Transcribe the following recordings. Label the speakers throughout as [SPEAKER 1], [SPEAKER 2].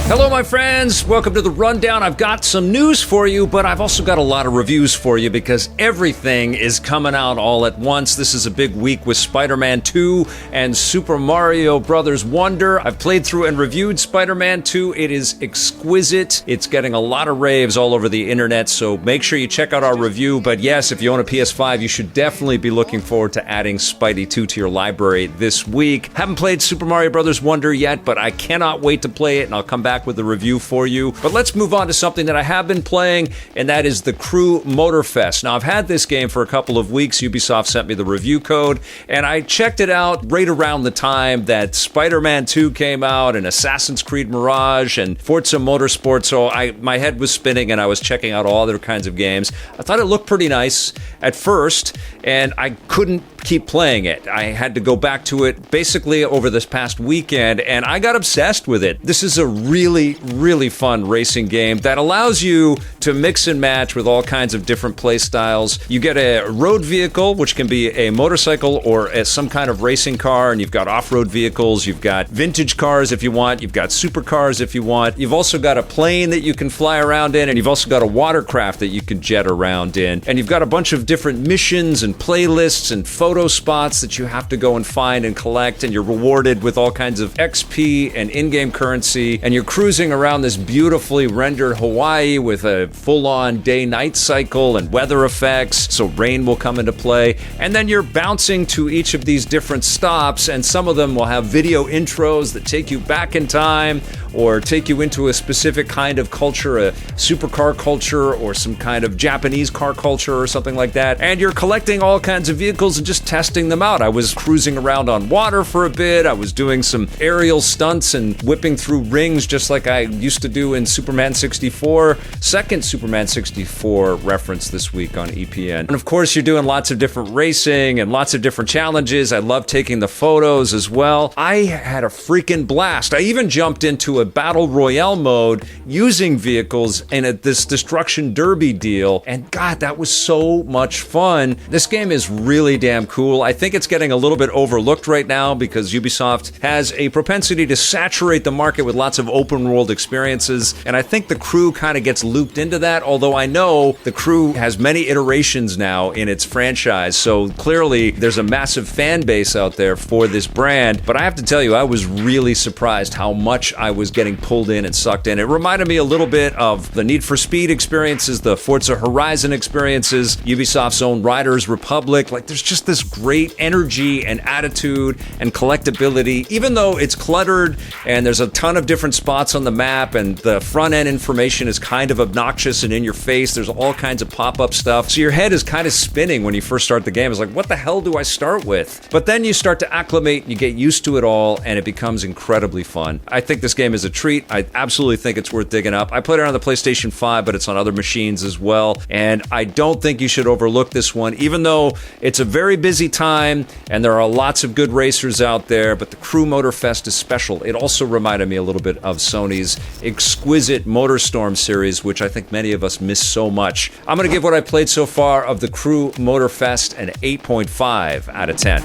[SPEAKER 1] Hello, my friends. Welcome to the Rundown. I've got some news for you, but I've also got a lot of reviews for you because everything is coming out all at once. This is a big week with Spider-Man 2 and Super Mario Bros. Wonder. I've played through and reviewed Spider-Man 2. It is exquisite. It's getting a lot of raves all over the internet, so make sure you check out our review. But yes, if you own a PS5, you should definitely be looking forward to adding Spidey 2 to your library this week. Haven't played Super Mario Bros. Wonder yet, but I cannot wait to play it, and I'll come back with a review for you. But let's move on to something that I have been playing, and that is the Crew Motorfest. Now, I've had this game for a couple of weeks. Ubisoft sent me the review code, and I checked it out right around the time that Spider-Man 2 came out, and Assassin's Creed Mirage, and Forza Motorsport, so my head was spinning, and I was checking out all other kinds of games. I thought it looked pretty nice at first, and I couldn't keep playing it. I had to go back to it basically over this past weekend, and I got obsessed with it. This is a really fun racing game that allows you to mix and match with all kinds of different play styles. You get a road vehicle, which can be a motorcycle or some kind of racing car, and you've got off-road vehicles, you've got vintage cars if you want, you've got supercars if you want, you've also got a plane that you can fly around in, and you've also got a watercraft that you can jet around in, and you've got a bunch of different missions and playlists and photo spots that you have to go and find and collect, and you're rewarded with all kinds of XP and in-game currency, and you're cruising around this beautifully rendered Hawaii with a full-on day-night cycle and weather effects, so rain will come into play, and then you're bouncing to each of these different stops, and some of them will have video intros that take you back in time or take you into a specific kind of culture, a supercar culture or some kind of Japanese car culture or something like that, and you're collecting all kinds of vehicles and just testing them out. I was cruising around on water for a bit, I was doing some aerial stunts and whipping through rings just like I used to do in Superman 64, second Superman 64 reference this week on EPN. And of course you're doing lots of different racing and lots of different challenges. I love taking the photos as well. I had a freaking blast. I even jumped into a battle royale mode using vehicles in this destruction derby deal, and God, that was so much fun. This game is really damn cool. I think it's getting a little bit overlooked right now because Ubisoft has a propensity to saturate the market with lots of open world experiences, and I think the Crew kind of gets looped into that, although I know the Crew has many iterations now in its franchise, so clearly there's a massive fan base out there for this brand. But I have to tell you, I was really surprised how much I was getting pulled in and sucked in. It reminded me a little bit of the Need for Speed experiences, the Forza Horizon experiences, Ubisoft's own Riders Republic. Like, there's just this great energy and attitude and collectability, even though it's cluttered and there's a ton of different spots on the map and the front end information is kind of obnoxious and in your face. There's all kinds of pop-up stuff. So your head is kind of spinning when you first start the game. It's like, what the hell do I start with? But then you start to acclimate and you get used to it all, and it becomes incredibly fun. I think this game is a treat. I absolutely think it's worth digging up. I played it on the PlayStation 5, but it's on other machines as well, and I don't think you should overlook this one, even though it's a very busy time and there are lots of good racers out there, but the Crew Motorfest is special. It also reminded me a little bit of Sony's exquisite MotorStorm series, which I think many of us miss so much. I'm going to give what I played so far of the Crew Motorfest an 8.5 out of 10.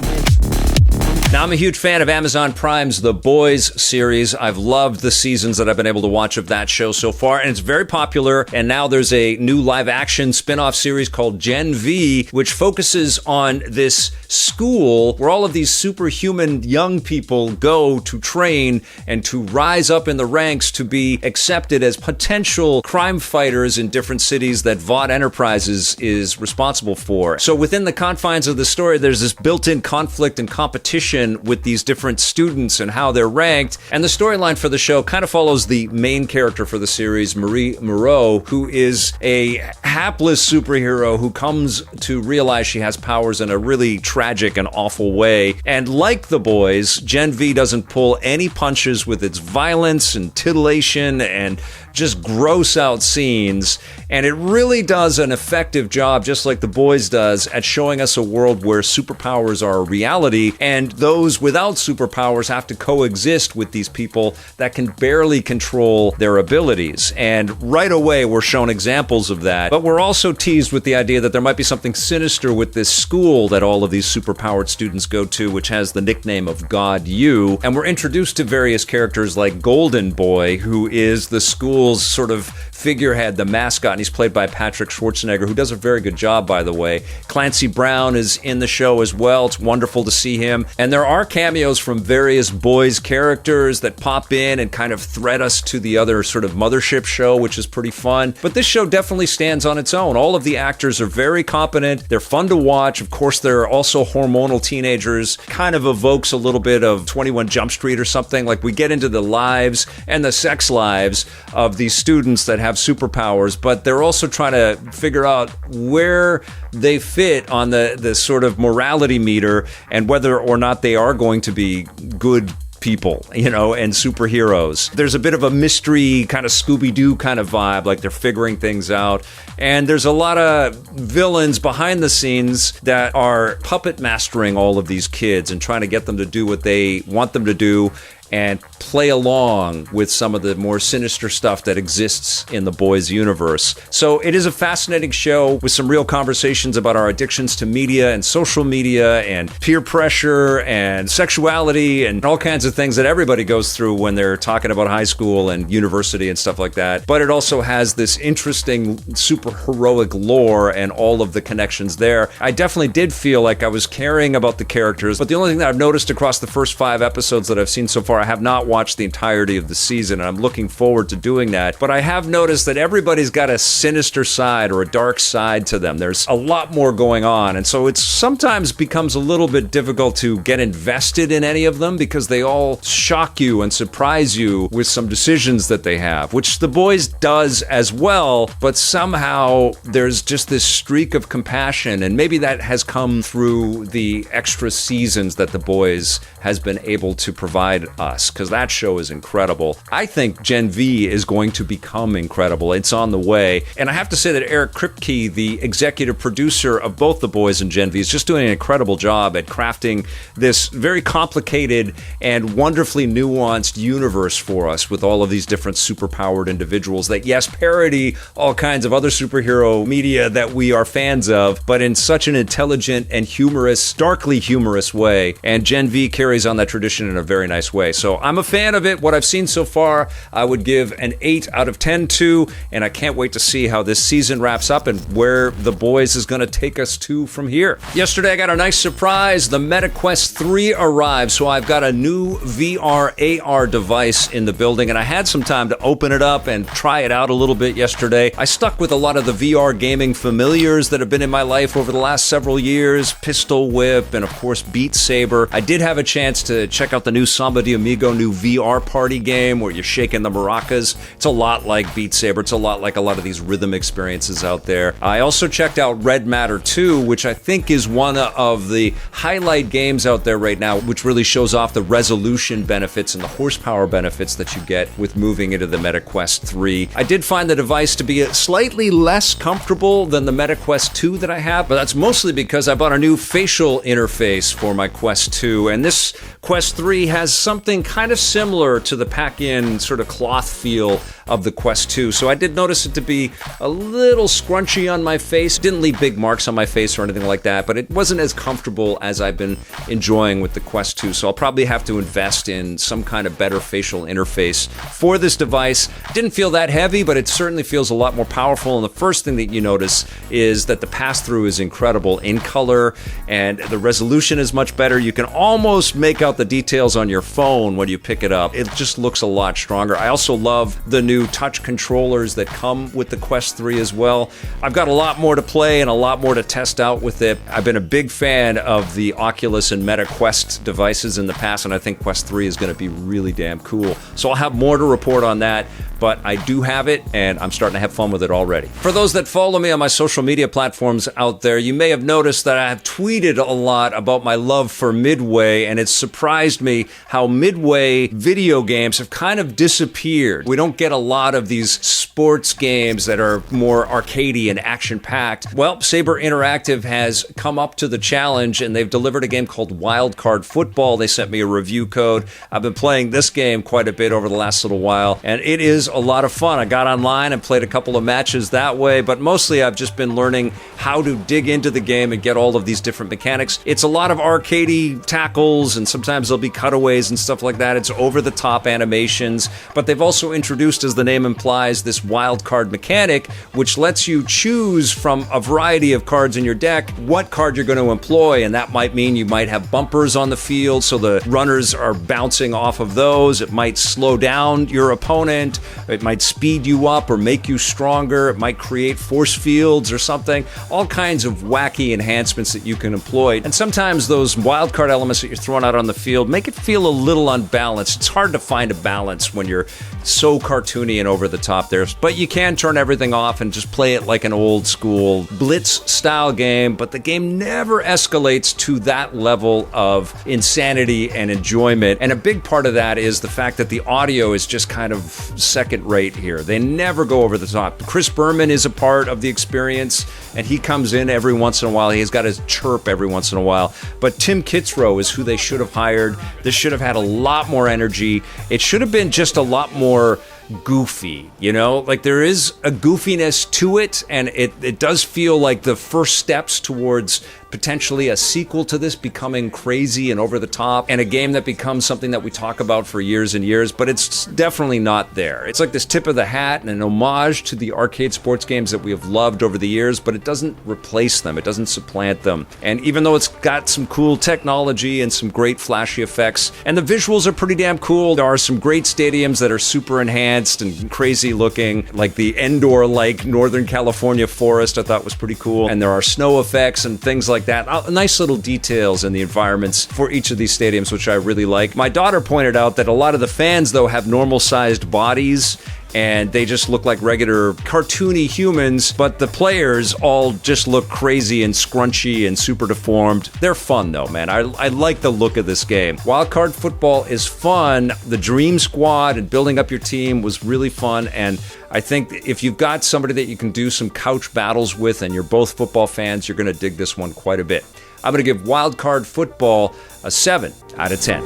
[SPEAKER 1] Now, I'm a huge fan of Amazon Prime's The Boys series. I've loved the seasons that I've been able to watch of that show so far, and it's very popular. And now there's a new live-action spin-off series called Gen V, which focuses on this school where all of these superhuman young people go to train and to rise up in the ranks to be accepted as potential crime fighters in different cities that Vought Enterprises is responsible for. So within the confines of the story, there's this built-in conflict and competition with these different students and how they're ranked. And the storyline for the show kind of follows the main character for the series, Marie Moreau, who is a hapless superhero who comes to realize she has powers in a really tragic and awful way. And like The Boys, Gen V doesn't pull any punches with its violence and titillation and just gross out scenes. And it really does an effective job, just like The Boys does, at showing us a world where superpowers are a reality, and those without superpowers have to coexist with these people that can barely control their abilities. And right away, we're shown examples of that. But we're also teased with the idea that there might be something sinister with this school that all of these superpowered students go to, which has the nickname of God U. And we're introduced to various characters like Golden Boy, who is the school's sort of figurehead, the mascot, and he's played by Patrick Schwarzenegger, who does a very good job, by the way. Clancy Brown is in the show as well. It's wonderful to see him. And there are cameos from various Boys characters that pop in and kind of thread us to the other sort of mothership show, which is pretty fun. But this show definitely stands on its own. All of the actors are very competent. They're fun to watch. Of course, they're also hormonal teenagers. Kind of evokes a little bit of 21 Jump Street or something. Like, we get into the lives and the sex lives of these students that have superpowers, but they're also trying to figure out where they fit on the sort of morality meter and whether or not they are going to be good people, and superheroes. There's a bit of a mystery, kind of Scooby-Doo kind of vibe, like they're figuring things out. And there's a lot of villains behind the scenes that are puppet mastering all of these kids and trying to get them to do what they want them to do and play along with some of the more sinister stuff that exists in the Boys universe. So it is a fascinating show with some real conversations about our addictions to media and social media and peer pressure and sexuality and all kinds of things that everybody goes through when they're talking about high school and university and stuff like that. But it also has this interesting super heroic lore and all of the connections there. I definitely did feel like I was caring about the characters, but the only thing that I've noticed across the first 5 episodes that I've seen so far, I have not watched the entirety of the season, and I'm looking forward to doing that. But I have noticed that everybody's got a sinister side or a dark side to them. There's a lot more going on, and so it sometimes becomes a little bit difficult to get invested in any of them because they all shock you and surprise you with some decisions that they have, which The Boys does as well, but somehow there's just this streak of compassion, and maybe that has come through the extra seasons that The Boys has been able to provide us, because that show is incredible. I think Gen V is going to become incredible. It's on the way. And I have to say that Eric Kripke, the executive producer of both The Boys and Gen V, is just doing an incredible job at crafting this very complicated and wonderfully nuanced universe for us with all of these different superpowered individuals that, yes, parody all kinds of other superhero media that we are fans of, but in such an intelligent and humorous, darkly humorous way. And Gen V carries on that tradition in a very nice way. So I'm a fan of it. What I've seen so far, I would give an 8 out of 10 to, and I can't wait to see how this season wraps up and where The Boys is going to take us to from here. Yesterday, I got a nice surprise. The MetaQuest 3 arrived, so I've got a new VR AR device in the building, and I had some time to open it up and try it out a little bit yesterday. I stuck with a lot of the VR gaming familiars that have been in my life over the last several years, Pistol Whip, and of course Beat Saber. I did have a chance to check out the new Samba de Amigo new VR party game where you're shaking the maracas. It's a lot like Beat Saber. It's a lot like a lot of these rhythm experiences out there. I also checked out Red Matter 2, which I think is one of the highlight games out there right now, which really shows off the resolution benefits and the horsepower benefits that you get with moving into the MetaQuest 3. I did find the device to be slightly less comfortable than the MetaQuest 2 that I have, but that's mostly because I bought a new facial interface for my Quest 2, and this Quest 3 has something kind of similar to the pack-in sort of cloth feel of the Quest 2. So I did notice it to be a little scrunchy on my face. Didn't leave big marks on my face or anything like that, but it wasn't as comfortable as I've been enjoying with the Quest 2. So I'll probably have to invest in some kind of better facial interface for this device. Didn't feel that heavy, but it certainly feels a lot more powerful. And the first thing that you notice is that the pass-through is incredible in color, and the resolution is much better. You can almost make out the details on your phone when you pick it up. It just looks a lot stronger. I also love the new touch controllers that come with the Quest 3 as well. I've got a lot more to play and a lot more to test out with it. I've been a big fan of the Oculus and Meta Quest devices in the past, and I think Quest 3 is going to be really damn cool. So I'll have more to report on that but I do have it, and I'm starting to have fun with it already. For those that follow me on my social media platforms out there, you may have noticed that I have tweeted a lot about my love for Midway, and it's surprised me how Midway video games have kind of disappeared. We don't get a lot of these sports games that are more arcadey and action-packed. Well, Saber Interactive has come up to the challenge, and they've delivered a game called Wildcard Football. They sent me a review code. I've been playing this game quite a bit over the last little while, and it is a lot of fun. I got online and played a couple of matches that way, but mostly I've just been learning how to dig into the game and get all of these different mechanics. It's a lot of arcadey tackles, and sometimes there'll be cutaways and stuff like that. It's over-the-top animations, but they've also introduced, as the name implies, this wild card mechanic, which lets you choose from a variety of cards in your deck what card you're going to employ, and that might mean you might have bumpers on the field, so the runners are bouncing off of those. It might slow down your opponent. It might speed you up or make you stronger. It might create force fields or something. All kinds of wacky enhancements that you can employ. And sometimes those wildcard elements that you're throwing out on the field make it feel a little unbalanced. It's hard to find a balance when you're so cartoony and over the top there. But you can turn everything off and just play it like an old school Blitz style game, but the game never escalates to that level of insanity and enjoyment. And a big part of that is the fact that the audio is just kind of second rate here. They never go over the top. Chris Berman is a part of the experience, and he comes in every once in a while. He's got his chirp every once in a while. But Tim Kitzrow is who they should have hired. This should have had a lot more energy. It should have been just a lot more goofy, you know? Like, there is a goofiness to it, and it does feel like the first steps towards potentially a sequel to this becoming crazy and over the top, and a game that becomes something that we talk about for years and years, but it's definitely not there. It's like this tip of the hat and an homage to the arcade sports games that we have loved over the years, but it doesn't replace them. It doesn't supplant them. And even though it's got some cool technology and some great flashy effects, and the visuals are pretty damn cool, there are some great stadiums that are super enhanced and crazy looking, like the Endor-like Northern California forest I thought was pretty cool, and there are snow effects and things like that. Nice little details in the environments for each of these stadiums, which I really like. My daughter pointed out that a lot of the fans, though, have normal-sized bodies, and they just look like regular cartoony humans, but the players all just look crazy and scrunchy and super deformed. They're fun, though, man. I like the look of this game. Wildcard Football is fun. The Dream Squad and building up your team was really fun, and I think if you've got somebody that you can do some couch battles with and you're both football fans, you're going to dig this one quite a bit. I'm going to give Wildcard Football a 7 out of 10.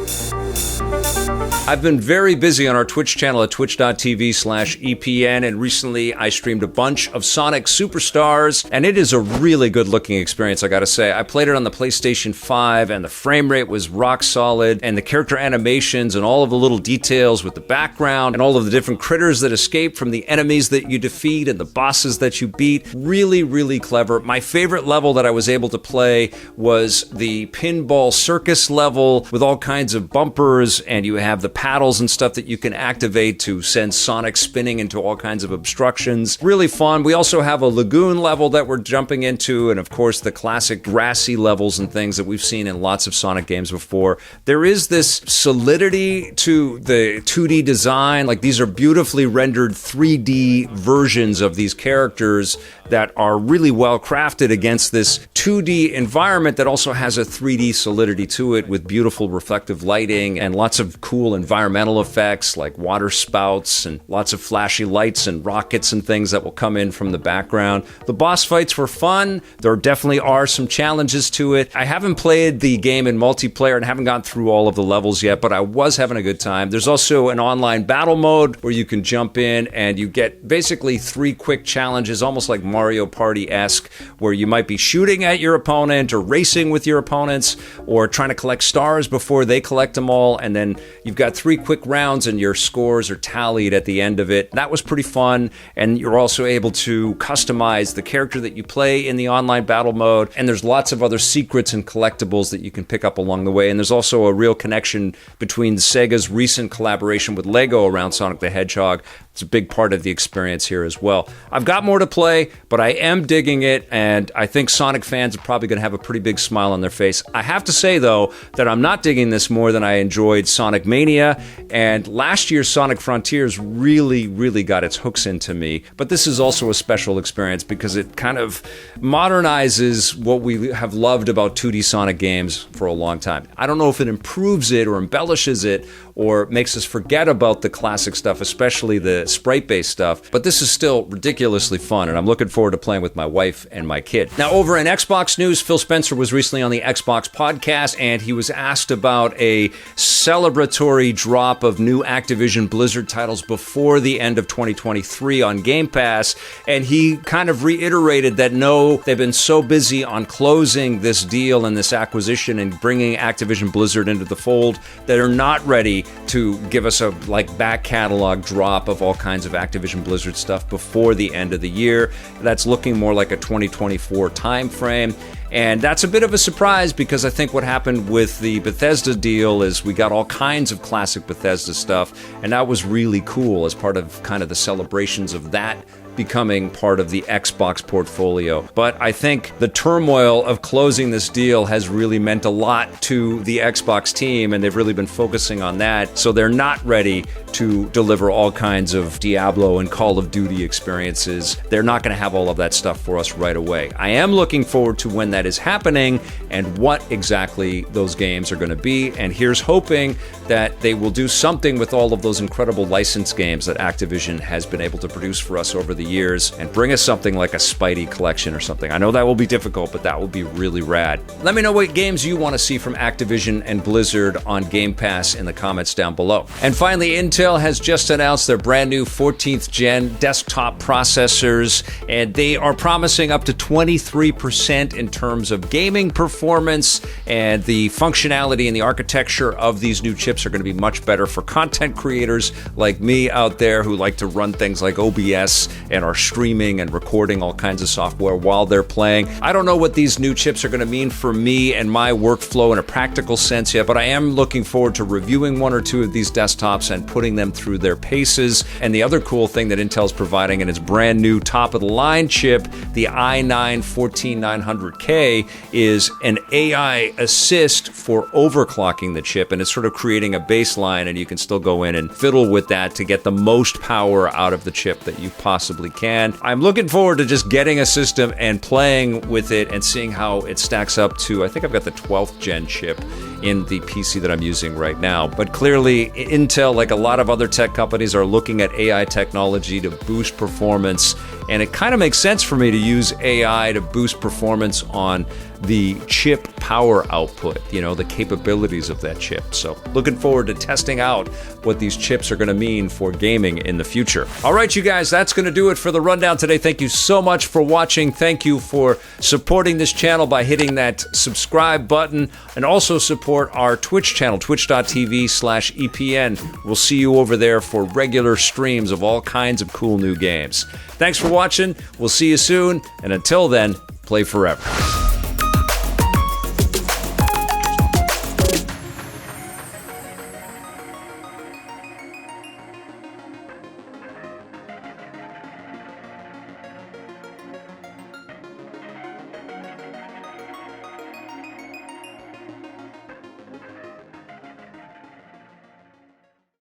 [SPEAKER 1] I've been very busy on our Twitch channel at twitch.tv/EPN, and recently I streamed a bunch of Sonic Superstars, and it is a really good looking experience, I gotta say. I played it on the PlayStation 5, and the frame rate was rock solid, and the character animations and all of the little details with the background and all of the different critters that escape from the enemies that you defeat and the bosses that you beat, really, really clever. My favorite level that I was able to play was the Pinball Circus level with all kinds of bumpers, and you have the paddles and stuff that you can activate to send Sonic spinning into all kinds of obstructions. Really fun. We also have a lagoon level that we're jumping into, and of course the classic grassy levels and things that we've seen in lots of Sonic games before. There is this solidity to the 2D design. Like, these are beautifully rendered 3D versions of these characters that are really well crafted against this 2D environment that also has a 3D solidity to it, with beautiful reflective lighting and lots of cool environmental effects like water spouts and lots of flashy lights and rockets and things that will come in from the background. The boss fights were fun. There definitely are some challenges to it. I haven't played the game in multiplayer and haven't gone through all of the levels yet, but I was having a good time. There's also an online battle mode where you can jump in and you get basically 3 quick challenges, almost like Mario Party-esque, where you might be shooting at your opponent or racing with your opponents or trying to collect stars before they collect them all, and then you've got 3 quick rounds and your scores are tallied at the end of it. That was pretty fun, and you're also able to customize the character that you play in the online battle mode, and there's lots of other secrets and collectibles that you can pick up along the way, and there's also a real connection between Sega's recent collaboration with Lego around Sonic the Hedgehog It's a big part of the experience here as well. I've got more to play, but I am digging it, and I think Sonic fans are probably going to have a pretty big smile on their face. I have to say, though, that I'm not digging this more than I enjoyed Sonic Mania, and last year's Sonic Frontiers really, really got its hooks into me. But this is also a special experience because it kind of modernizes what we have loved about 2D Sonic games for a long time. I don't know if it improves it or embellishes it or makes us forget about the classic stuff, especially the sprite-based stuff, but this is still ridiculously fun, and I'm looking forward to playing with my wife and my kid. Now, over in Xbox news, Phil Spencer was recently on the Xbox podcast, and he was asked about a celebratory drop of new Activision Blizzard titles before the end of 2023 on Game Pass, and he kind of reiterated that no, they've been so busy on closing this deal and this acquisition and bringing Activision Blizzard into the fold that they're not ready to give us a back catalog drop of all kinds of Activision Blizzard stuff before the end of the year. That's looking more like a 2024 timeframe. And that's a bit of a surprise because I think what happened with the Bethesda deal is we got all kinds of classic Bethesda stuff, and that was really cool as part of kind of the celebrations of that becoming part of the Xbox portfolio. But I think the turmoil of closing this deal has really meant a lot to the Xbox team, and they've really been focusing on that. So they're not ready to deliver all kinds of Diablo and Call of Duty experiences. They're not going to have all of that stuff for us right away. I am looking forward to when that is happening and what exactly those games are going to be. And here's hoping that they will do something with all of those incredible licensed games that Activision has been able to produce for us over the years and bring us something like a Spidey collection or something. I know that will be difficult, but that will be really rad. Let me know what games you want to see from Activision and Blizzard on Game Pass in the comments down below. And finally, Intel has just announced their brand new 14th gen desktop processors, and they are promising up to 23% in terms of gaming performance, and the functionality and the architecture of these new chips are going to be much better for content creators like me out there who like to run things like OBS and are streaming and recording all kinds of software while they're playing. I don't know what these new chips are going to mean for me and my workflow in a practical sense yet, but I am looking forward to reviewing one or two of these desktops and putting them through their paces. And the other cool thing that Intel's providing in its brand new top-of-the-line chip, the i9-14900K, is an AI assist for overclocking the chip, and it's sort of creating a baseline, and you can still go in and fiddle with that to get the most power out of the chip that you possibly can. I'm looking forward to just getting a system and playing with it and seeing how it stacks up to, I think I've got the 12th gen chip in the PC that I'm using right now. But clearly, Intel, like a lot of other tech companies, are looking at AI technology to boost performance, and it kind of makes sense for me to use AI to boost performance on the chip power output, the capabilities of that chip. So looking forward to testing out what these chips are going to mean for gaming in the future. All right, you guys, that's going to do it for the rundown today. Thank you so much for watching. Thank you for supporting this channel by hitting that subscribe button, and also support our Twitch channel, twitch.tv/EPN. We'll see you over there for regular streams of all kinds of cool new games. Thanks for watching. We'll see you soon, and until then, play forever.